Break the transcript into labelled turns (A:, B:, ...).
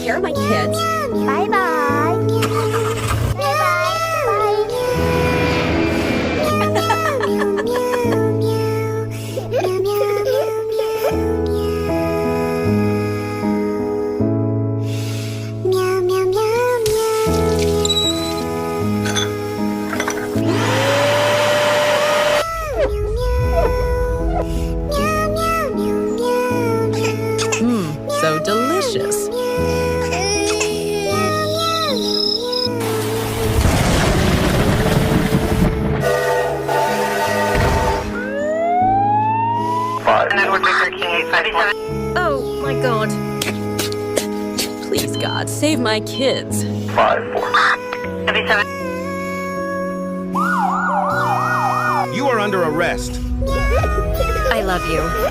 A: care of my kids.
B: Bye-bye.
A: So delicious. Oh my God. Please, God, save my kids.
C: 5-4.
D: You are under arrest.
A: I love you.